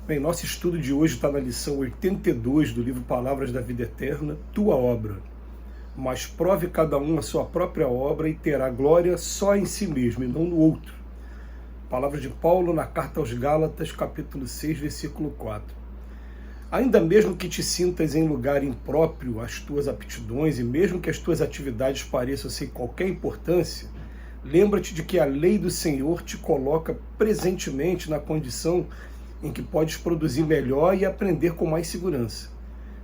Bem, nosso estudo de hoje está na lição 82 do livro Palavras da Vida Eterna, Tua Obra. Mas prove cada um a sua própria obra e terá glória só em si mesmo e não no outro. Palavras de Paulo na carta aos Gálatas, capítulo 6, versículo 4. Ainda mesmo que te sintas em lugar impróprio às tuas aptidões e mesmo que as tuas atividades pareçam sem qualquer importância, lembra-te de que a lei do Senhor te coloca presentemente na condição em que podes produzir melhor e aprender com mais segurança.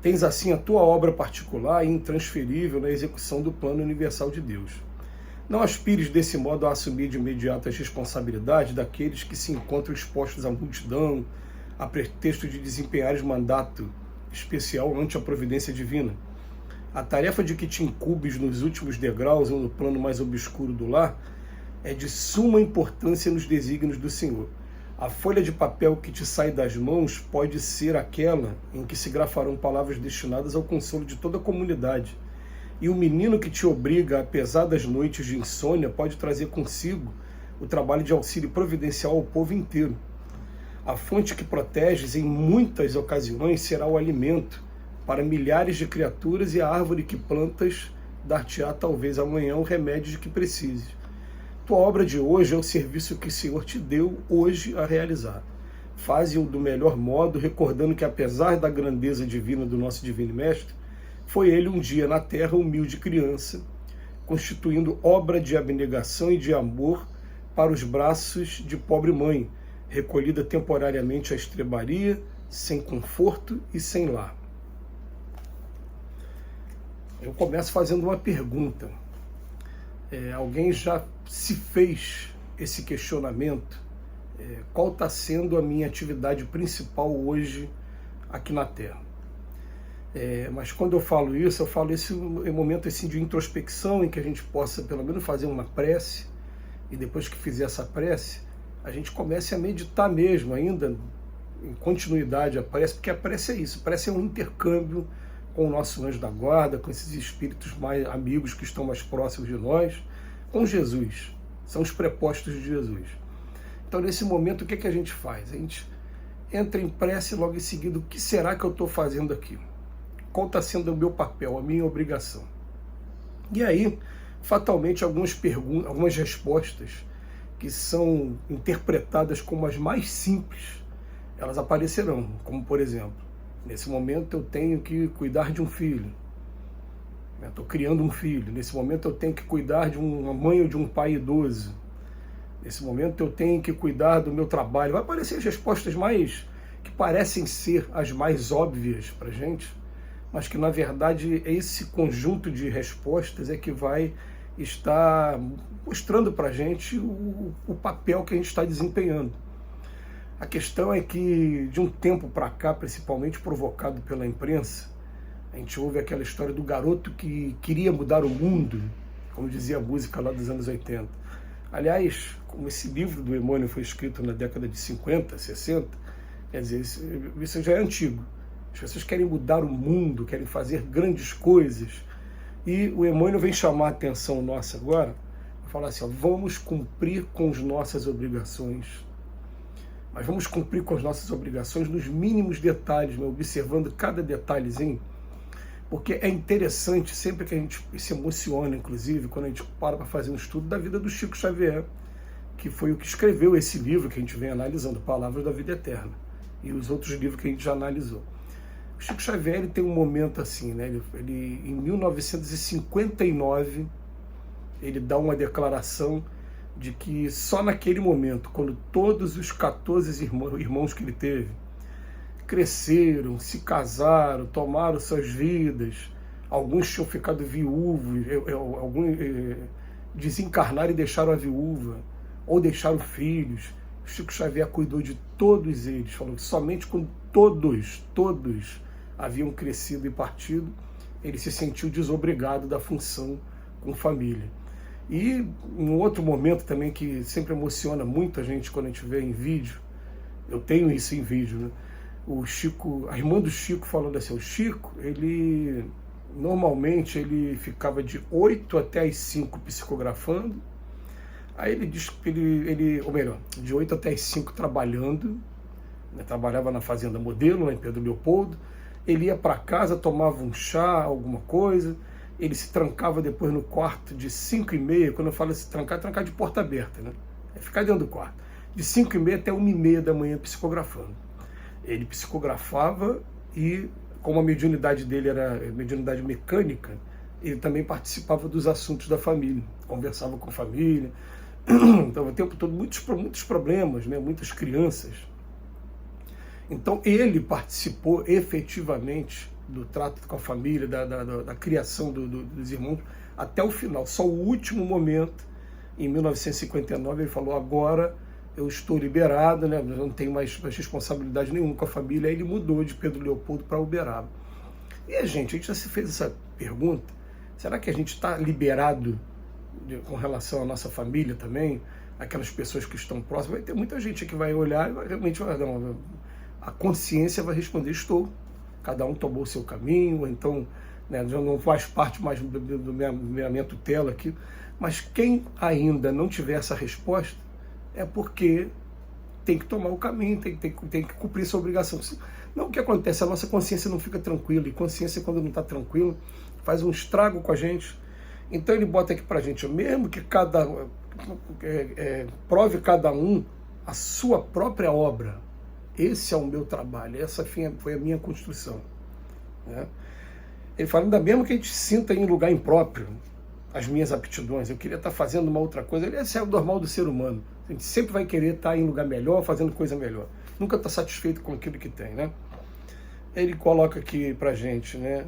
Tens assim a tua obra particular e intransferível na execução do plano universal de Deus. Não aspires desse modo a assumir de imediato as responsabilidades daqueles que se encontram expostos à multidão, a pretexto de desempenhares mandato especial ante a providência divina. A tarefa de que te incumbes nos últimos degraus ou no plano mais obscuro do lar é de suma importância nos desígnios do Senhor. A folha de papel que te sai das mãos pode ser aquela em que se grafarão palavras destinadas ao consolo de toda a comunidade. E o menino que te obriga a pesadas noites de insônia pode trazer consigo o trabalho de auxílio providencial ao povo inteiro. A fonte que proteges em muitas ocasiões será o alimento para milhares de criaturas e a árvore que plantas dar-te-á talvez amanhã o remédio de que precises. Tua obra de hoje é o serviço que o Senhor te deu hoje a realizar. Faze-o do melhor modo, recordando que apesar da grandeza divina do nosso Divino Mestre, foi ele um dia na terra humilde criança, constituindo obra de abnegação e de amor para os braços de pobre mãe, recolhida temporariamente à estrebaria, sem conforto e sem lar. Eu começo fazendo uma pergunta. Alguém já se fez esse questionamento? Qual está sendo a minha atividade principal hoje aqui na Terra? Mas quando eu falo isso em momento assim, de introspecção, em que a gente possa pelo menos fazer uma prece, e depois que fizer essa prece, a gente comece a meditar mesmo, ainda em continuidade a prece, porque a prece é isso, a prece é um intercâmbio com o nosso anjo da guarda, com esses espíritos mais amigos que estão mais próximos de nós, com Jesus. São os prepostos de Jesus. Então, nesse momento, o que a gente faz? A gente entra em prece logo em seguida, o que será que eu estou fazendo aqui? Qual está sendo o meu papel, a minha obrigação? E aí, fatalmente, algumas respostas que são interpretadas como as mais simples, elas aparecerão, como por exemplo, nesse momento eu tenho que cuidar de um filho. Estou criando um filho. Nesse momento eu tenho que cuidar de uma mãe ou de um pai idoso. Nesse momento eu tenho que cuidar do meu trabalho. Vai aparecer as respostas que parecem ser as mais óbvias para a gente, mas que na verdade esse conjunto de respostas é que vai estar mostrando para a gente o papel que a gente está desempenhando. A questão é que, de um tempo para cá, principalmente provocado pela imprensa, a gente ouve aquela história do garoto que queria mudar o mundo, como dizia a música lá dos anos 80. Aliás, como esse livro do Emmanuel foi escrito na década de 50, 60, quer dizer, isso já é antigo. As pessoas querem mudar o mundo, querem fazer grandes coisas. E o Emmanuel vem chamar a atenção nossa agora, falar assim, vamos cumprir com as nossas obrigações. Mas vamos cumprir com as nossas obrigações nos mínimos detalhes, observando cada detalhezinho, porque é interessante, sempre que a gente se emociona, inclusive, quando a gente para fazer um estudo da vida do Chico Xavier, que foi o que escreveu esse livro que a gente vem analisando, Palavras da Vida Eterna, e os outros livros que a gente já analisou. O Chico Xavier ele tem um momento assim, né? Ele, em 1959, ele dá uma declaração de que só naquele momento, quando todos os 14 irmãos que ele teve cresceram, se casaram, tomaram suas vidas, alguns tinham ficado viúvos, alguns desencarnaram e deixaram a viúva, ou deixaram filhos, o Chico Xavier cuidou de todos eles, falou que somente quando todos haviam crescido e partido, ele se sentiu desobrigado da função com família. E um outro momento também que sempre emociona muito a gente quando a gente vê em vídeo, eu tenho isso em vídeo, né? O Chico, a irmã do Chico falando assim, o Chico, ele normalmente ele ficava de 8 até as 5 psicografando, aí ele diz que ou melhor, de 8 até as 5 trabalhando, trabalhava na Fazenda Modelo, lá em Pedro Leopoldo. Ele ia para casa, tomava um chá, alguma coisa, ele se trancava depois no quarto de 5h30, quando eu falo se trancar, trancar de porta aberta, né? É ficar dentro do quarto, de 5h30 até 1h30 da manhã psicografando. Ele psicografava e, como a mediunidade dele era mediunidade mecânica, ele também participava dos assuntos da família, conversava com a família. Então, o tempo todo, muitos problemas, né? Muitas crianças. Então, ele participou efetivamente do trato com a família, da criação dos irmãos, até o final. Só o último momento, em 1959, ele falou: agora eu estou liberado, né? Eu não tenho mais responsabilidade nenhuma com a família. Aí ele mudou de Pedro Leopoldo para Uberaba. E a gente já se fez essa pergunta: será que a gente está liberado com relação à nossa família também? Aquelas pessoas que estão próximas? Vai ter muita gente que vai olhar e vai realmente vai dar a consciência vai responder: estou. Cada um tomou o seu caminho, ou então, né, já não faz parte mais do minha tutela aqui. Mas quem ainda não tiver essa resposta é porque tem que tomar o caminho, tem que cumprir sua obrigação. Não, o que acontece? A nossa consciência não fica tranquila, e consciência, quando não está tranquila, faz um estrago com a gente. Então ele bota aqui para a gente: mesmo que prove cada um a sua própria obra. Esse é o meu trabalho, essa foi a minha construção. Né? Ele fala: ainda mesmo que a gente sinta em lugar impróprio as minhas aptidões, eu queria estar fazendo uma outra coisa. Esse é o normal do ser humano. A gente sempre vai querer estar em lugar melhor, fazendo coisa melhor. Nunca está satisfeito com aquilo que tem. Né? Ele coloca aqui para a gente, né?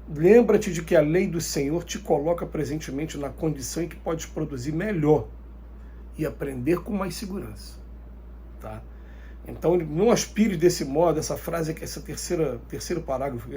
Lembra-te de que a lei do Senhor te coloca presentemente na condição em que podes produzir melhor e aprender com mais segurança. Tá? Então, não aspire desse modo, essa frase aqui, esse terceiro parágrafo,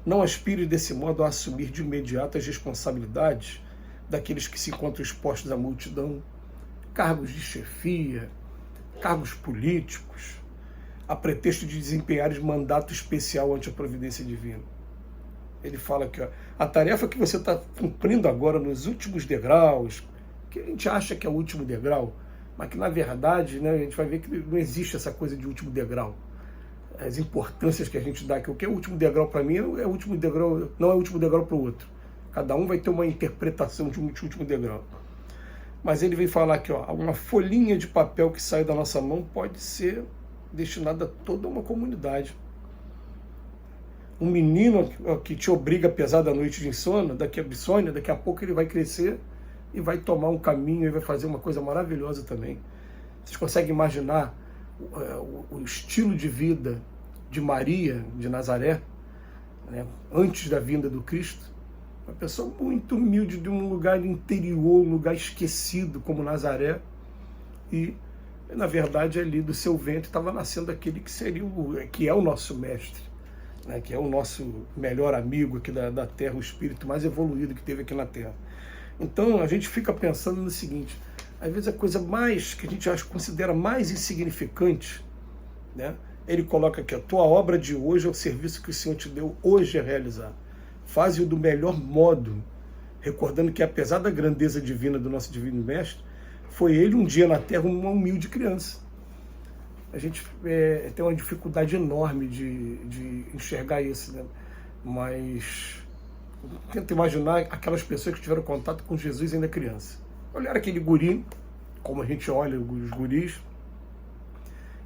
não aspire desse modo a assumir de imediato as responsabilidades daqueles que se encontram expostos à multidão, cargos de chefia, cargos políticos, a pretexto de desempenhar mandato especial ante a providência divina. Ele fala aqui, ó, a tarefa que você está cumprindo agora nos últimos degraus, que a gente acha que é o último degrau, mas que na verdade, né, a gente vai ver que não existe essa coisa de último degrau. As importâncias que a gente dá, que o que é o último degrau para mim é o último degrau, não é o último degrau para o outro. Cada um vai ter uma interpretação de um último degrau. Mas ele vem falar aqui, ó, uma folhinha de papel que sai da nossa mão pode ser destinada a toda uma comunidade. Um menino que te obriga a pesar da noite de insônia, daqui a pouco ele vai crescer e vai tomar um caminho e vai fazer uma coisa maravilhosa também. Vocês conseguem imaginar o estilo de vida de Maria de Nazaré, né, antes da vinda do Cristo? Uma pessoa muito humilde, de um lugar interior, um lugar esquecido como Nazaré, e na verdade ali do seu ventre estava nascendo aquele que é o nosso mestre, né, que é o nosso melhor amigo aqui da Terra, o espírito mais evoluído que teve aqui na Terra. Então a gente fica pensando no seguinte: às vezes a coisa mais que a gente considera mais insignificante, né, ele coloca aqui: a tua obra de hoje é o serviço que o Senhor te deu hoje a realizar. Faze-o do melhor modo, recordando que apesar da grandeza divina do nosso Divino Mestre, foi ele um dia na Terra uma humilde criança. A gente tem uma dificuldade enorme de enxergar isso, né? Mas tenta imaginar aquelas pessoas que tiveram contato com Jesus ainda criança. Olhar aquele guri, como a gente olha os guris,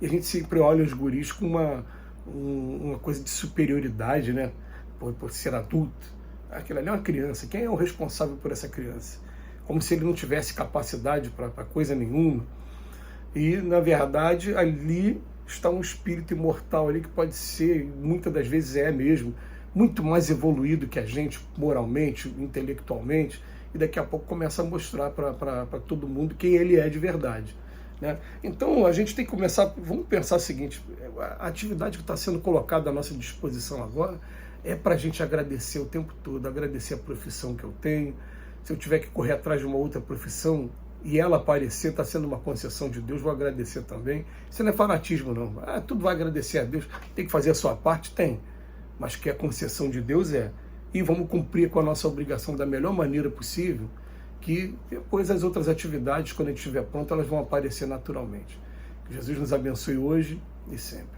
e a gente sempre olha os guris com uma coisa de superioridade, né? Por ser adulto. Aquilo ali é uma criança. Quem é o responsável por essa criança? Como se ele não tivesse capacidade para coisa nenhuma. E, na verdade, ali está um espírito imortal ali que pode ser, muitas das vezes é mesmo, muito mais evoluído que a gente moralmente, intelectualmente, e daqui a pouco começa a mostrar para todo mundo quem ele é de verdade. Né? Então a gente tem que começar, vamos pensar o seguinte: a atividade que está sendo colocada à nossa disposição agora é para a gente agradecer o tempo todo, agradecer a profissão que eu tenho. Se eu tiver que correr atrás de uma outra profissão e ela aparecer, está sendo uma concessão de Deus, vou agradecer também. Isso não é fanatismo não, tudo vai agradecer a Deus, tem que fazer a sua parte, tem, mas que a concessão de Deus e vamos cumprir com a nossa obrigação da melhor maneira possível, que depois as outras atividades, quando a gente estiver pronto, elas vão aparecer naturalmente. Que Jesus nos abençoe hoje e sempre.